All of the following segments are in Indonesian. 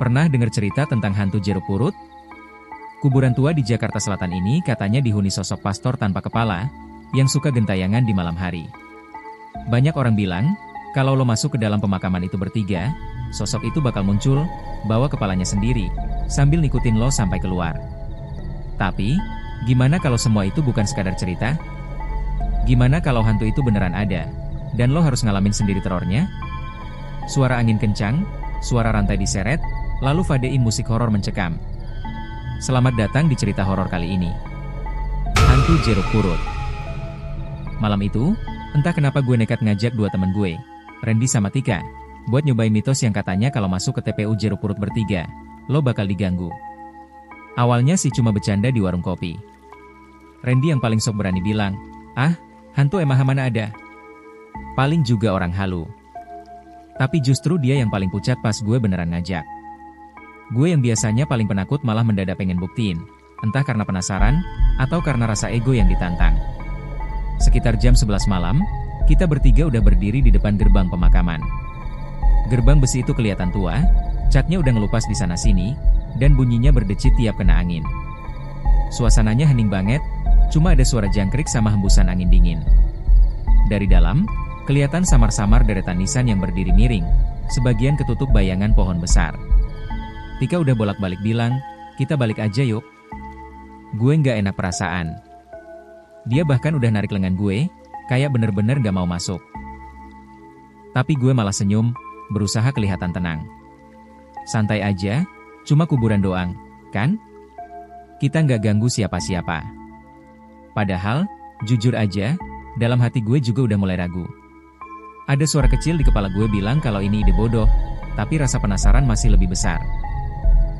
Pernah dengar cerita tentang hantu jeruk purut? Kuburan tua di Jakarta Selatan ini katanya dihuni sosok pastor tanpa kepala, yang suka gentayangan di malam hari. Banyak orang bilang, kalau lo masuk ke dalam pemakaman itu bertiga, sosok itu bakal muncul, bawa kepalanya sendiri, sambil ngikutin lo sampai keluar. Tapi, gimana kalau semua itu bukan sekadar cerita? Gimana kalau hantu itu beneran ada, dan lo harus ngalamin sendiri terornya? Suara angin kencang, suara rantai diseret, lalu fadein musik horor mencekam. Selamat datang di cerita horor kali ini. Hantu Jeruk Purut. Malam itu, entah kenapa gue nekat ngajak dua temen gue, Randy sama Tika, buat nyobain mitos yang katanya kalau masuk ke TPU Jeruk Purut bertiga, lo bakal diganggu. Awalnya sih cuma bercanda di warung kopi. Randy yang paling sok berani bilang, "Ah, hantu emang mana ada? Paling juga orang halu." Tapi justru dia yang paling pucat pas gue beneran ngajak. Gue yang biasanya paling penakut malah mendadak pengen buktiin, entah karena penasaran, atau karena rasa ego yang ditantang. Sekitar jam 11 malam, kita bertiga udah berdiri di depan gerbang pemakaman. Gerbang besi itu kelihatan tua, catnya udah ngelupas di sana-sini, dan bunyinya berdecit tiap kena angin. Suasananya hening banget, cuma ada suara jangkrik sama hembusan angin dingin. Dari dalam, kelihatan samar-samar deretan nisan yang berdiri miring, sebagian ketutup bayangan pohon besar. Tika udah bolak-balik bilang, "Kita balik aja yuk." Gue nggak enak perasaan. Dia bahkan udah narik lengan gue, kayak bener-bener nggak mau masuk. Tapi gue malah senyum, berusaha kelihatan tenang. Santai aja, cuma kuburan doang, kan? Kita nggak ganggu siapa-siapa. Padahal, jujur aja, dalam hati gue juga udah mulai ragu. Ada suara kecil di kepala gue bilang kalau ini ide bodoh, tapi rasa penasaran masih lebih besar.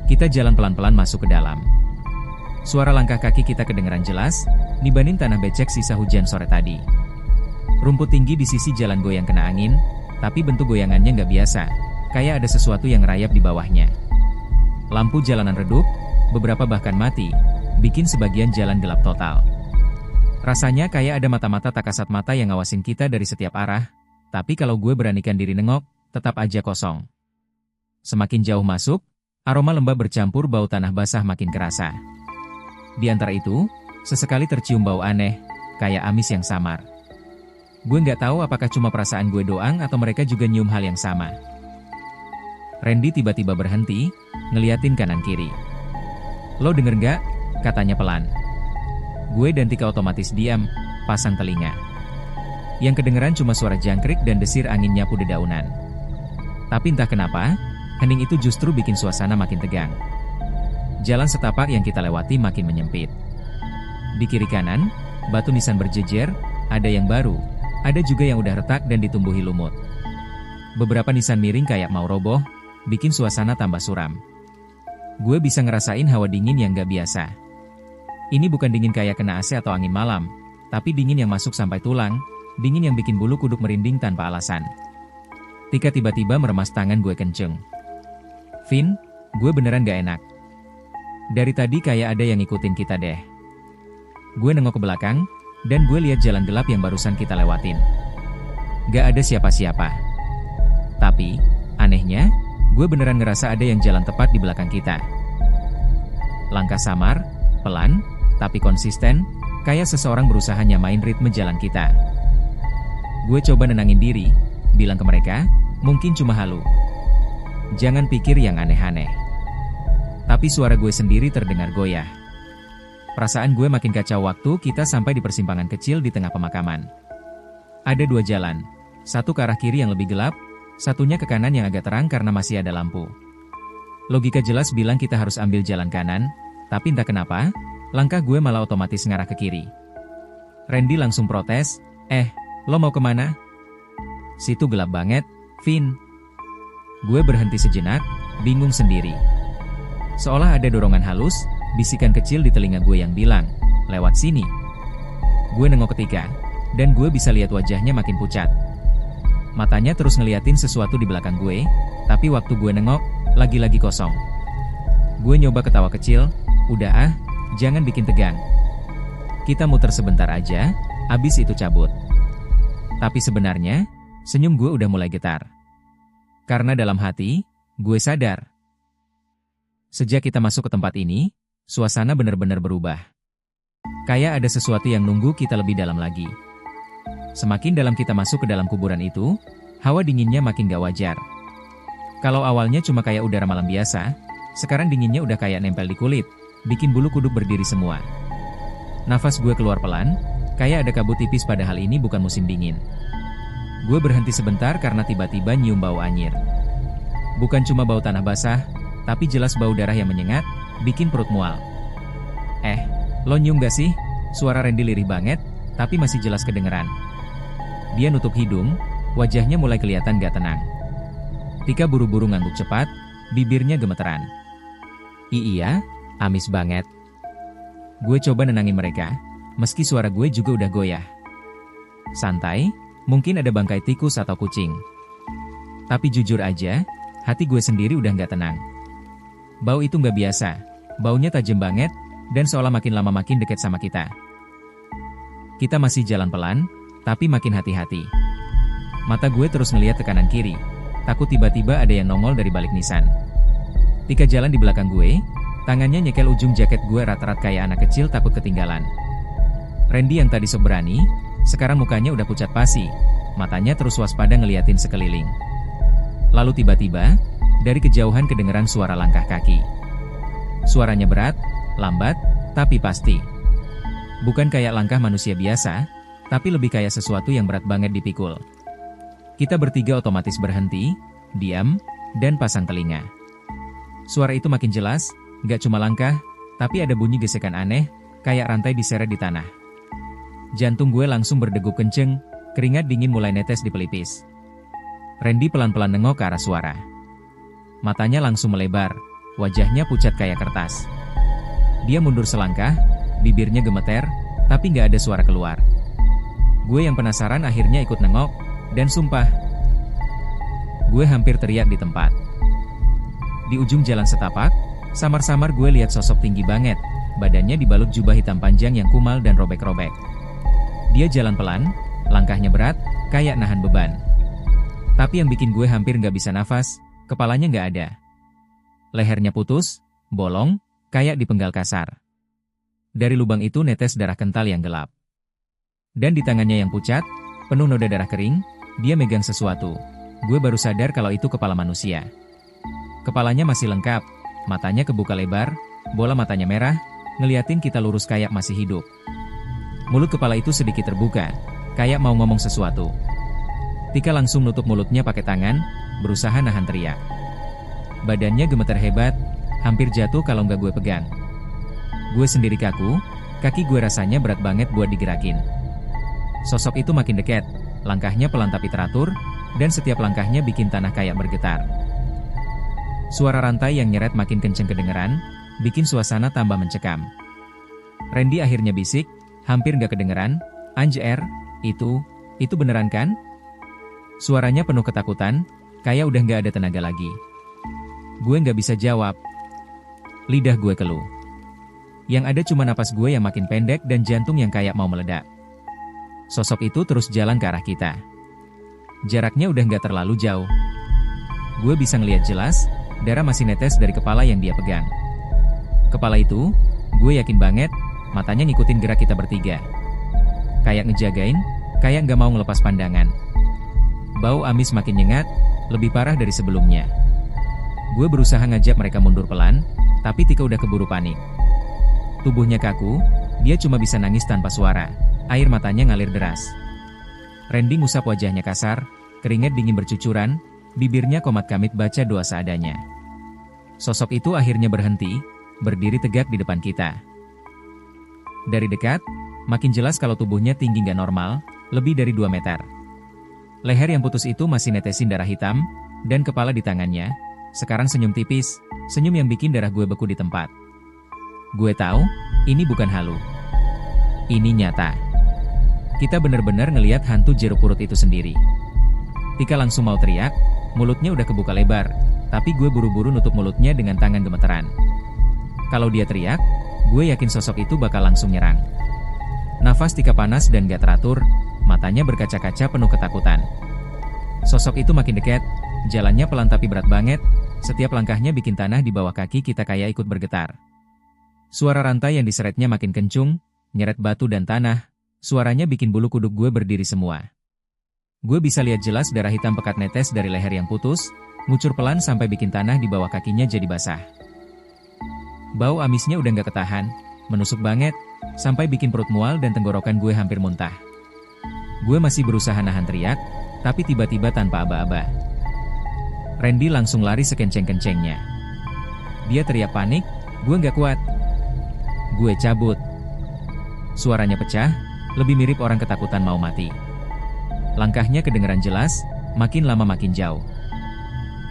Kita jalan pelan-pelan masuk ke dalam. Suara langkah kaki kita kedengeran jelas, nibanin tanah becek sisa hujan sore tadi. Rumput tinggi di sisi jalan goyang kena angin, tapi bentuk goyangannya nggak biasa, kayak ada sesuatu yang rayap di bawahnya. Lampu jalanan redup, beberapa bahkan mati, bikin sebagian jalan gelap total. Rasanya kayak ada mata-mata tak kasat mata yang ngawasin kita dari setiap arah, tapi kalau gue beranikan diri nengok, tetap aja kosong. Semakin jauh masuk, aroma lembab bercampur bau tanah basah makin kerasa. Di antara itu, sesekali tercium bau aneh, kayak amis yang samar. Gue nggak tahu apakah cuma perasaan gue doang atau mereka juga nyium hal yang sama. Randy tiba-tiba berhenti, ngeliatin kanan kiri. "Lo denger nggak?" katanya pelan. Gue dan Tika otomatis diam, pasang telinga. Yang kedengeran cuma suara jangkrik dan desir angin nyapu dedaunan. Tapi entah kenapa, hening itu justru bikin suasana makin tegang. Jalan setapak yang kita lewati makin menyempit. Di kiri kanan, batu nisan berjejer, ada yang baru, ada juga yang udah retak dan ditumbuhi lumut. Beberapa nisan miring kayak mau roboh, bikin suasana tambah suram. Gue bisa ngerasain hawa dingin yang gak biasa. Ini bukan dingin kayak kena AC atau angin malam, tapi dingin yang masuk sampai tulang, dingin yang bikin bulu kuduk merinding tanpa alasan. Tika tiba-tiba meremas tangan gue kenceng. "Vin, gue beneran gak enak. Dari tadi kayak ada yang ngikutin kita deh." Gue nengok ke belakang, dan gue lihat jalan gelap yang barusan kita lewatin. Gak ada siapa-siapa. Tapi, anehnya, gue beneran ngerasa ada yang jalan tepat di belakang kita. Langkah samar, pelan, tapi konsisten, kayak seseorang berusaha nyamain ritme jalan kita. Gue coba nenangin diri, bilang ke mereka, mungkin cuma halu. Jangan pikir yang aneh-aneh. Tapi suara gue sendiri terdengar goyah. Perasaan gue makin kacau waktu kita sampai di persimpangan kecil di tengah pemakaman. Ada dua jalan, satu ke arah kiri yang lebih gelap, satunya ke kanan yang agak terang karena masih ada lampu. Logika jelas bilang kita harus ambil jalan kanan, tapi entah kenapa, langkah gue malah otomatis ngarah ke kiri. Randy langsung protes, "Lo mau kemana? Situ gelap banget, Vin." Gue berhenti sejenak, bingung sendiri. Seolah ada dorongan halus, bisikan kecil di telinga gue yang bilang, "Lewat sini." Gue nengok ke Tika, dan gue bisa lihat wajahnya makin pucat. Matanya terus ngeliatin sesuatu di belakang gue, tapi waktu gue nengok, lagi-lagi kosong. Gue nyoba ketawa kecil, "Udah jangan bikin tegang. Kita muter sebentar aja, abis itu cabut." Tapi sebenarnya, senyum gue udah mulai getar. Karena dalam hati, gue sadar. Sejak kita masuk ke tempat ini, suasana benar-benar berubah. Kayak ada sesuatu yang nunggu kita lebih dalam lagi. Semakin dalam kita masuk ke dalam kuburan itu, hawa dinginnya makin gak wajar. Kalau awalnya cuma kayak udara malam biasa, sekarang dinginnya udah kayak nempel di kulit, bikin bulu kuduk berdiri semua. Nafas gue keluar pelan, kayak ada kabut tipis padahal ini bukan musim dingin. Gue berhenti sebentar karena tiba-tiba nyium bau anyir. Bukan cuma bau tanah basah, tapi jelas bau darah yang menyengat, bikin perut mual. Lo nyium gak sih? Suara Randy lirih banget, tapi masih jelas kedengeran. Dia nutup hidung, wajahnya mulai kelihatan gak tenang. Tika buru-buru ngangguk cepat, bibirnya gemeteran. Iya, amis banget. Gue coba nenangin mereka, meski suara gue juga udah goyah. Santai, mungkin ada bangkai tikus atau kucing. Tapi jujur aja, hati gue sendiri udah gak tenang. Bau itu gak biasa, baunya tajam banget, dan seolah makin lama makin dekat sama kita. Kita masih jalan pelan, tapi makin hati-hati. Mata gue terus ngeliat ke kanan kiri, takut tiba-tiba ada yang nongol dari balik nisan. Tika jalan di belakang gue, tangannya nyekel ujung jaket gue rat-rat kayak anak kecil takut ketinggalan. Randy yang tadi sok berani, sekarang mukanya udah pucat pasi, matanya terus waspada ngeliatin sekeliling. Lalu tiba-tiba, dari kejauhan kedengeran suara langkah kaki. Suaranya berat, lambat, tapi pasti. Bukan kayak langkah manusia biasa, tapi lebih kayak sesuatu yang berat banget dipikul. Kita bertiga otomatis berhenti, diam, dan pasang telinga. Suara itu makin jelas, gak cuma langkah, tapi ada bunyi gesekan aneh, kayak rantai diseret di tanah. Jantung gue langsung berdegup kenceng, keringat dingin mulai netes di pelipis. Randy pelan-pelan nengok ke arah suara. Matanya langsung melebar, wajahnya pucat kayak kertas. Dia mundur selangkah, bibirnya gemeter, tapi gak ada suara keluar. Gue yang penasaran akhirnya ikut nengok, dan sumpah, gue hampir teriak di tempat. Di ujung jalan setapak, samar-samar gue lihat sosok tinggi banget, badannya dibalut jubah hitam panjang yang kumal dan robek-robek. Dia jalan pelan, langkahnya berat, kayak nahan beban. Tapi yang bikin gue hampir gak bisa nafas, kepalanya gak ada. Lehernya putus, bolong, kayak dipenggal kasar. Dari lubang itu netes darah kental yang gelap. Dan di tangannya yang pucat, penuh noda darah kering, dia megang sesuatu. Gue baru sadar kalau itu kepala manusia. Kepalanya masih lengkap, matanya kebuka lebar, bola matanya merah, ngeliatin kita lurus kayak masih hidup. Mulut kepala itu sedikit terbuka, kayak mau ngomong sesuatu. Tika langsung nutup mulutnya pakai tangan, berusaha nahan teriak. Badannya gemeter hebat, hampir jatuh kalau nggak gue pegang. Gue sendiri kaku, kaki gue rasanya berat banget buat digerakin. Sosok itu makin dekat, langkahnya pelan tapi teratur, dan setiap langkahnya bikin tanah kayak bergetar. Suara rantai yang nyeret makin kenceng kedengeran, bikin suasana tambah mencekam. Randy akhirnya bisik, hampir gak kedengeran, "Anjer, itu beneran kan?" Suaranya penuh ketakutan, kayak udah gak ada tenaga lagi. Gue gak bisa jawab. Lidah gue keluh. Yang ada cuma napas gue yang makin pendek dan jantung yang kayak mau meledak. Sosok itu terus jalan ke arah kita. Jaraknya udah gak terlalu jauh. Gue bisa ngeliat jelas, darah masih netes dari kepala yang dia pegang. Kepala itu, gue yakin banget, matanya ngikutin gerak kita bertiga. Kayak ngejagain, kayak gak mau ngelepas pandangan. Bau amis makin nyengat, lebih parah dari sebelumnya. Gue berusaha ngajak mereka mundur pelan, tapi Tika udah keburu panik. Tubuhnya kaku, dia cuma bisa nangis tanpa suara, air matanya ngalir deras. Randy ngusap wajahnya kasar, keringat dingin bercucuran, bibirnya komat kamit baca doa seadanya. Sosok itu akhirnya berhenti, berdiri tegak di depan kita. Dari dekat, makin jelas kalau tubuhnya tinggi nggak normal, lebih dari 2 meter. Leher yang putus itu masih netesin darah hitam, dan kepala di tangannya, sekarang senyum tipis, senyum yang bikin darah gue beku di tempat. Gue tahu, ini bukan halu. Ini nyata. Kita benar-benar ngelihat hantu jeruk purut itu sendiri. Tika langsung mau teriak, mulutnya udah kebuka lebar, tapi gue buru-buru nutup mulutnya dengan tangan gemeteran. Kalau dia teriak, gue yakin sosok itu bakal langsung nyerang. Nafas Tika panas dan gak teratur, matanya berkaca-kaca penuh ketakutan. Sosok itu makin dekat, jalannya pelan tapi berat banget, Setiap langkahnya bikin tanah di bawah kaki kita kayak ikut bergetar. Suara rantai yang diseretnya makin kencung, nyeret batu dan tanah, suaranya bikin bulu kuduk gue berdiri semua. Gue bisa lihat jelas darah hitam pekat netes dari leher yang putus, ngucur pelan sampai bikin tanah di bawah kakinya jadi basah. Bau amisnya udah gak ketahan, menusuk banget, sampai bikin perut mual dan tenggorokan gue hampir muntah. Gue masih berusaha nahan teriak, tapi tiba-tiba tanpa aba-aba Randy langsung lari sekenceng-kencengnya. Dia teriak panik, gue gak kuat. Gue cabut. Suaranya pecah, lebih mirip orang ketakutan mau mati. Langkahnya kedengeran jelas, makin lama makin jauh.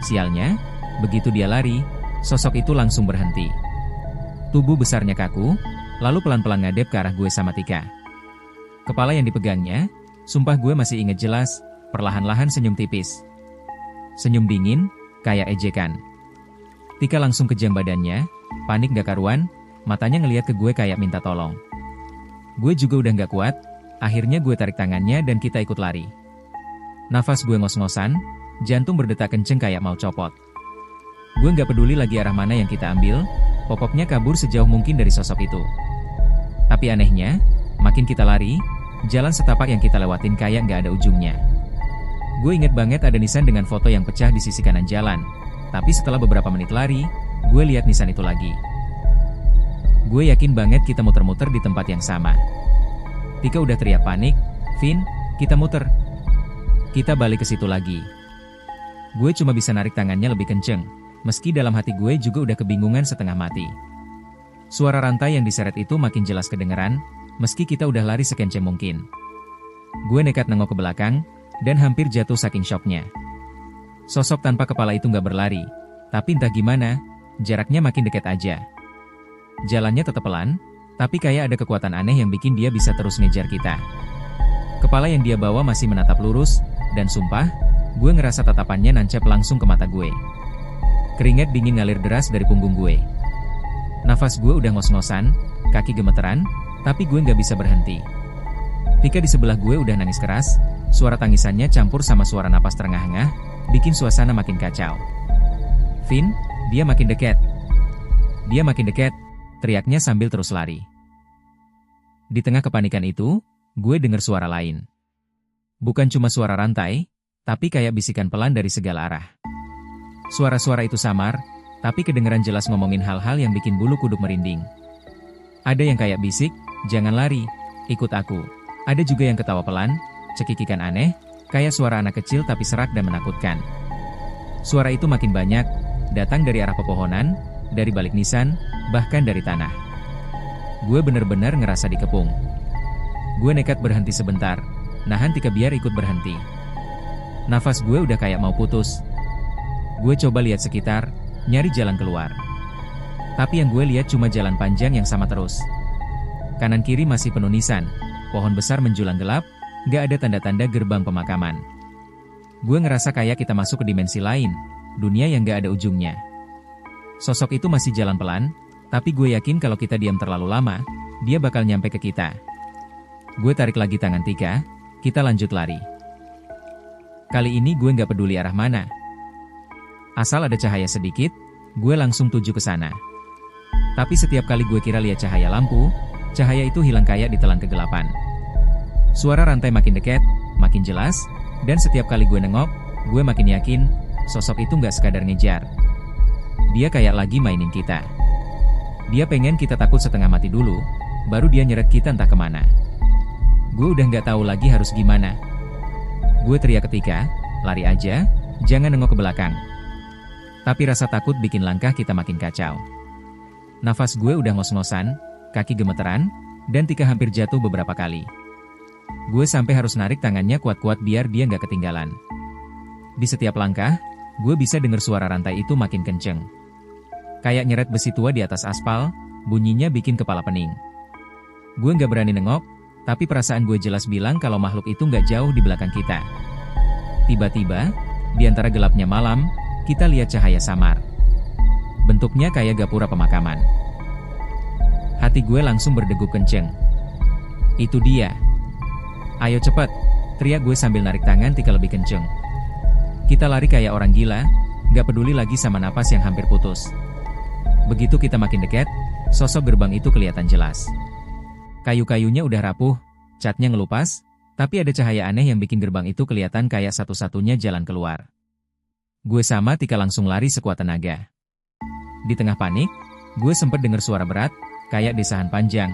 Sialnya, begitu dia lari, sosok itu langsung berhenti. Tubuh besarnya kaku, lalu pelan-pelan ngadep ke arah gue sama Tika. Kepala yang dipegangnya, sumpah gue masih inget jelas, perlahan-lahan senyum tipis. Senyum dingin, kayak ejekan. Tika langsung kejang badannya, panik gak karuan, matanya ngeliat ke gue kayak minta tolong. Gue juga udah gak kuat, akhirnya gue tarik tangannya dan kita ikut lari. Nafas gue ngos-ngosan, jantung berdetak kenceng kayak mau copot. Gue gak peduli lagi arah mana yang kita ambil, pokoknya kabur sejauh mungkin dari sosok itu. Tapi anehnya, makin kita lari, jalan setapak yang kita lewatin kayak gak ada ujungnya. Gue inget banget ada nisan dengan foto yang pecah di sisi kanan jalan, tapi setelah beberapa menit lari, gue lihat nisan itu lagi. Gue yakin banget kita muter-muter di tempat yang sama. Tika udah teriak panik, "Vin, kita muter. Kita balik ke situ lagi." Gue cuma bisa narik tangannya lebih kenceng, meski dalam hati gue juga udah kebingungan setengah mati. Suara rantai yang diseret itu makin jelas kedengeran, meski kita udah lari sekenceng mungkin. Gue nekat nengok ke belakang, dan hampir jatuh saking syoknya. Sosok tanpa kepala itu nggak berlari, tapi entah gimana, jaraknya makin dekat aja. Jalannya tetap pelan, tapi kayak ada kekuatan aneh yang bikin dia bisa terus ngejar kita. Kepala yang dia bawa masih menatap lurus, dan sumpah, gue ngerasa tatapannya nancep langsung ke mata gue. Keringat dingin ngalir deras dari punggung gue. Nafas gue udah ngos-ngosan, kaki gemeteran, tapi gue nggak bisa berhenti. Tika di sebelah gue udah nangis keras, suara tangisannya campur sama suara napas terengah-engah, bikin suasana makin kacau. "Vin, dia makin dekat. Dia makin dekat," teriaknya sambil terus lari. Di tengah kepanikan itu, gue dengar suara lain. Bukan cuma suara rantai, tapi kayak bisikan pelan dari segala arah. Suara-suara itu samar, tapi kedengeran jelas ngomongin hal-hal yang bikin bulu kuduk merinding. Ada yang kayak bisik, "Jangan lari, ikut aku." Ada juga yang ketawa pelan, cekikikan aneh, kayak suara anak kecil tapi serak dan menakutkan. Suara itu makin banyak, datang dari arah pepohonan, dari balik nisan, bahkan dari tanah. Gue bener-bener ngerasa dikepung. Gue nekat berhenti sebentar, nahan Tika biar ikut berhenti. Nafas gue udah kayak mau putus. Gue coba lihat sekitar, nyari jalan keluar. Tapi yang gue lihat cuma jalan panjang yang sama terus. Kanan kiri masih penuh nisan, pohon besar menjulang gelap, gak ada tanda-tanda gerbang pemakaman. Gue ngerasa kayak kita masuk ke dimensi lain, dunia yang gak ada ujungnya. Sosok itu masih jalan pelan, tapi gue yakin kalau kita diam terlalu lama, dia bakal nyampe ke kita. Gue tarik lagi tangan Tika, kita lanjut lari. Kali ini gue gak peduli arah mana. Asal ada cahaya sedikit, gue langsung tuju ke sana. Tapi setiap kali gue kira lihat cahaya lampu, cahaya itu hilang kayak ditelan kegelapan. Suara rantai makin dekat, makin jelas, dan setiap kali gue nengok, gue makin yakin, sosok itu gak sekadar ngejar. Dia kayak lagi mainin kita. Dia pengen kita takut setengah mati dulu, baru dia nyeret kita entah kemana. Gue udah gak tahu lagi harus gimana. Gue teriak ketika, "Lari aja, jangan nengok ke belakang." Tapi rasa takut bikin langkah kita makin kacau. Nafas gue udah ngos-ngosan, kaki gemeteran, dan Tika hampir jatuh beberapa kali. Gue sampai harus narik tangannya kuat-kuat biar dia nggak ketinggalan. Di setiap langkah, gue bisa dengar suara rantai itu makin kenceng. Kayak nyeret besi tua di atas aspal, bunyinya bikin kepala pening. Gue nggak berani nengok, tapi perasaan gue jelas bilang kalau makhluk itu nggak jauh di belakang kita. Tiba-tiba, di antara gelapnya malam, kita lihat cahaya samar. Bentuknya kayak gapura pemakaman. Hati gue langsung berdegup kenceng. Itu dia. "Ayo cepet," teriak gue sambil narik tangan Tika lebih kenceng. Kita lari kayak orang gila, Gak peduli lagi sama napas yang hampir putus. Begitu kita makin dekat, sosok gerbang itu kelihatan jelas. Kayu-kayunya udah rapuh, catnya ngelupas, tapi ada cahaya aneh yang bikin gerbang itu kelihatan kayak satu-satunya jalan keluar. Gue sama Tika langsung lari sekuat tenaga. Di tengah panik, gue sempet dengar suara berat, kayak desahan panjang,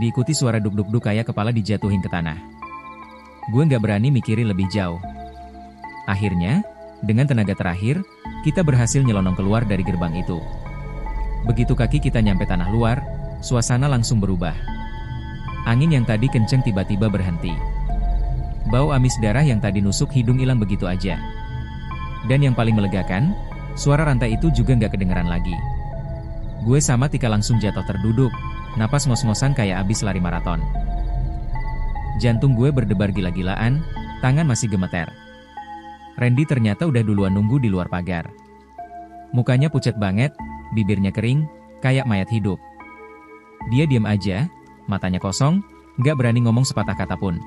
diikuti suara duk-duk-duk kayak kepala dijatuhin ke tanah. Gue nggak berani mikirin lebih jauh. Akhirnya, dengan tenaga terakhir, kita berhasil nyelonong keluar dari gerbang itu. Begitu kaki kita nyampe tanah luar, suasana langsung berubah. Angin yang tadi kenceng tiba-tiba berhenti. Bau amis darah yang tadi nusuk hidung hilang begitu aja. Dan yang paling melegakan, suara rantai itu juga nggak kedengeran lagi. Gue sama Tika langsung jatuh terduduk, napas ngos-ngosan kayak abis lari maraton. Jantung gue berdebar gila-gilaan, tangan masih gemeter. Randy ternyata udah duluan nunggu di luar pagar. Mukanya pucat banget, bibirnya kering, kayak mayat hidup. Dia diam aja, matanya kosong, nggak berani ngomong sepatah kata pun.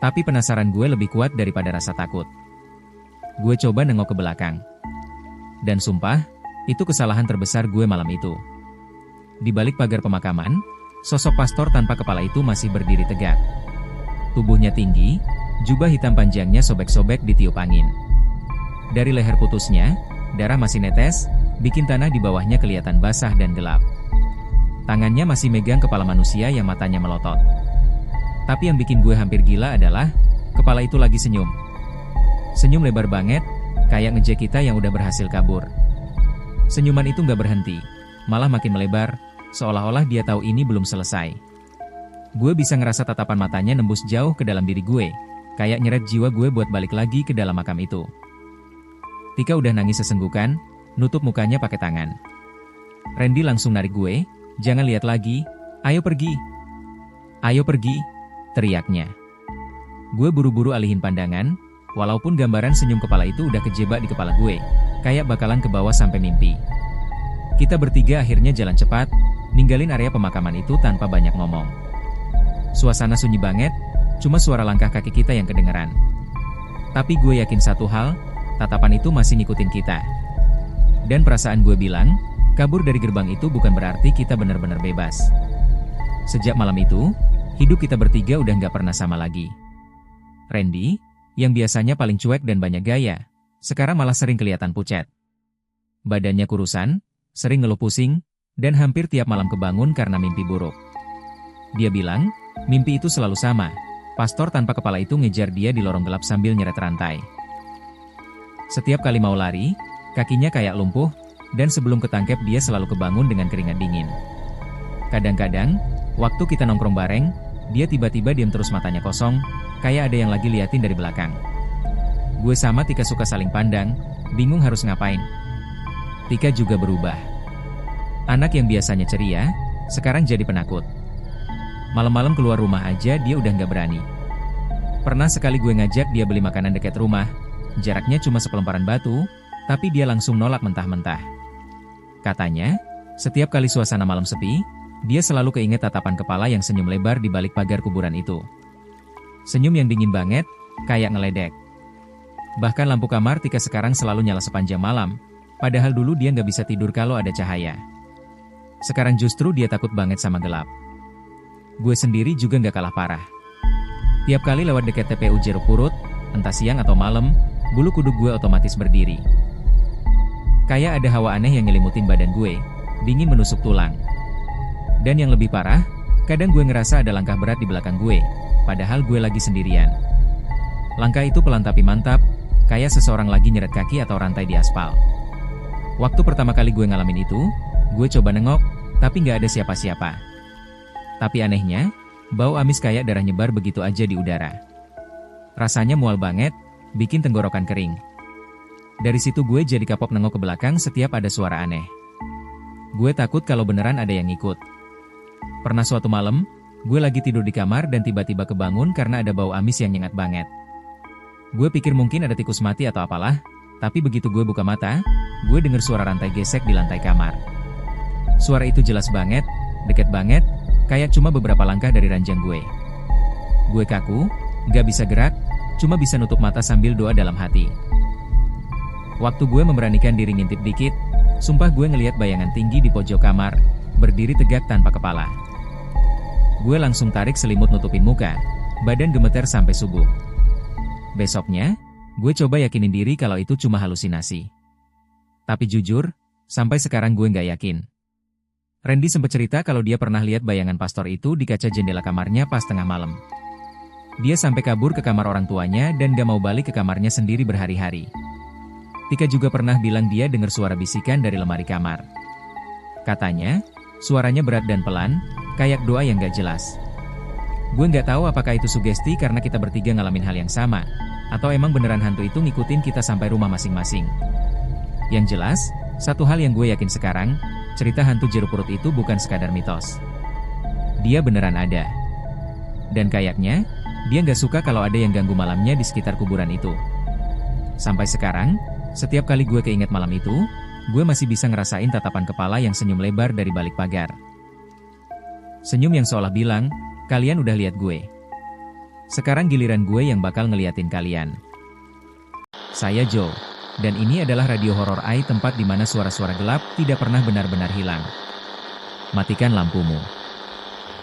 Tapi penasaran gue lebih kuat daripada rasa takut. Gue coba nengok ke belakang. Dan sumpah, itu kesalahan terbesar gue malam itu. Di balik pagar pemakaman, sosok pastor tanpa kepala itu masih berdiri tegak. Tubuhnya tinggi, jubah hitam panjangnya sobek-sobek ditiup angin. Dari leher putusnya, darah masih netes, bikin tanah di bawahnya kelihatan basah dan gelap. Tangannya masih megang kepala manusia yang matanya melotot. Tapi yang bikin gue hampir gila adalah, kepala itu lagi senyum. Senyum lebar banget, kayak ngejek kita yang udah berhasil kabur. Senyuman itu nggak berhenti, malah makin melebar, seolah-olah dia tahu ini belum selesai. Gue bisa ngerasa tatapan matanya nembus jauh ke dalam diri gue, kayak nyeret jiwa gue buat balik lagi ke dalam makam itu. Tika udah nangis sesenggukan, nutup mukanya pakai tangan. Randy langsung narik gue, jangan lihat lagi, ayo pergi. Ayo pergi, teriaknya. Gue buru-buru alihin pandangan, walaupun gambaran senyum kepala itu udah kejebak di kepala gue, kayak bakalan ke bawah sampai mimpi. Kita bertiga akhirnya jalan cepat, ninggalin area pemakaman itu tanpa banyak ngomong. Suasana sunyi banget, cuma suara langkah kaki kita yang kedengeran. Tapi gue yakin satu hal, tatapan itu masih ngikutin kita. Dan perasaan gue bilang, kabur dari gerbang itu bukan berarti kita benar-benar bebas. Sejak malam itu, hidup kita bertiga udah nggak pernah sama lagi. Randy, yang biasanya paling cuek dan banyak gaya, sekarang malah sering kelihatan pucat. Badannya kurusan, sering ngeluh pusing, dan hampir tiap malam kebangun karena mimpi buruk. Dia bilang, mimpi itu selalu sama, pastor tanpa kepala itu ngejar dia di lorong gelap sambil nyeret rantai. Setiap kali mau lari, kakinya kayak lumpuh, dan sebelum ketangkep dia selalu kebangun dengan keringat dingin. Kadang-kadang, waktu kita nongkrong bareng, dia tiba-tiba diam terus matanya kosong, kayak ada yang lagi liatin dari belakang. Gue sama Tika suka saling pandang, bingung harus ngapain. Tika juga berubah. Anak yang biasanya ceria, sekarang jadi penakut. Malam-malam keluar rumah aja dia udah nggak berani. Pernah sekali gue ngajak dia beli makanan dekat rumah, jaraknya cuma sepelemparan batu, tapi dia langsung nolak mentah-mentah. Katanya, setiap kali suasana malam sepi, dia selalu keinget tatapan kepala yang senyum lebar di balik pagar kuburan itu. Senyum yang dingin banget, kayak ngeledek. Bahkan lampu kamar Tika sekarang selalu nyala sepanjang malam, padahal dulu dia nggak bisa tidur kalau ada cahaya. Sekarang justru dia takut banget sama gelap. Gue sendiri juga nggak kalah parah. Tiap kali lewat dekat TPU Jeruk Purut, entah siang atau malam, bulu kuduk gue otomatis berdiri. Kayak ada hawa aneh yang nyelimutin badan gue, dingin menusuk tulang. Dan yang lebih parah, kadang gue ngerasa ada langkah berat di belakang gue, padahal gue lagi sendirian. Langkah itu pelan tapi mantap, kayak seseorang lagi nyeret kaki atau rantai di aspal. Waktu pertama kali gue ngalamin itu, gue coba nengok, tapi nggak ada siapa-siapa. Tapi anehnya, bau amis kayak darah nyebar begitu aja di udara. Rasanya mual banget, bikin tenggorokan kering. Dari situ gue jadi kapok nengok ke belakang setiap ada suara aneh. Gue takut kalau beneran ada yang ngikut. Pernah suatu malam, gue lagi tidur di kamar dan tiba-tiba kebangun karena ada bau amis yang nyengat banget. Gue pikir mungkin ada tikus mati atau apalah, tapi begitu gue buka mata, gue denger suara rantai gesek di lantai kamar. Suara itu jelas banget, deket banget, kayak cuma beberapa langkah dari ranjang gue. Gue kaku, gak bisa gerak, cuma bisa nutup mata sambil doa dalam hati. Waktu gue memberanikan diri ngintip dikit, sumpah gue ngeliat bayangan tinggi di pojok kamar, berdiri tegak tanpa kepala. Gue langsung tarik selimut nutupin muka, badan gemeter sampai subuh. Besoknya, gue coba yakinin diri kalau itu cuma halusinasi. Tapi jujur, sampai sekarang gue nggak yakin. Randy sempat cerita kalau dia pernah lihat bayangan pastor itu di kaca jendela kamarnya pas tengah malam. Dia sampai kabur ke kamar orang tuanya dan gak mau balik ke kamarnya sendiri berhari-hari. Tika juga pernah bilang dia dengar suara bisikan dari lemari kamar. Katanya, suaranya berat dan pelan, kayak doa yang gak jelas. Gue nggak tahu apakah itu sugesti karena kita bertiga ngalamin hal yang sama, atau emang beneran hantu itu ngikutin kita sampai rumah masing-masing. Yang jelas, satu hal yang gue yakin sekarang, cerita hantu jeruk purut itu bukan sekadar mitos. Dia beneran ada. Dan kayaknya, dia nggak suka kalau ada yang ganggu malamnya di sekitar kuburan itu. Sampai sekarang, setiap kali gue keinget malam itu, gue masih bisa ngerasain tatapan kepala yang senyum lebar dari balik pagar. Senyum yang seolah bilang, kalian udah lihat gue. Sekarang giliran gue yang bakal ngeliatin kalian. Saya Joe, dan ini adalah Radio Horor AI, tempat di mana suara-suara gelap tidak pernah benar-benar hilang. Matikan lampumu.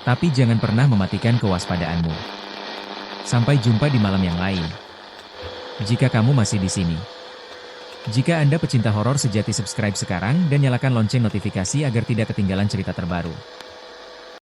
Tapi jangan pernah mematikan kewaspadaanmu. Sampai jumpa di malam yang lain. Jika kamu masih di sini. Jika Anda pecinta horor sejati, subscribe sekarang dan nyalakan lonceng notifikasi agar tidak ketinggalan cerita terbaru.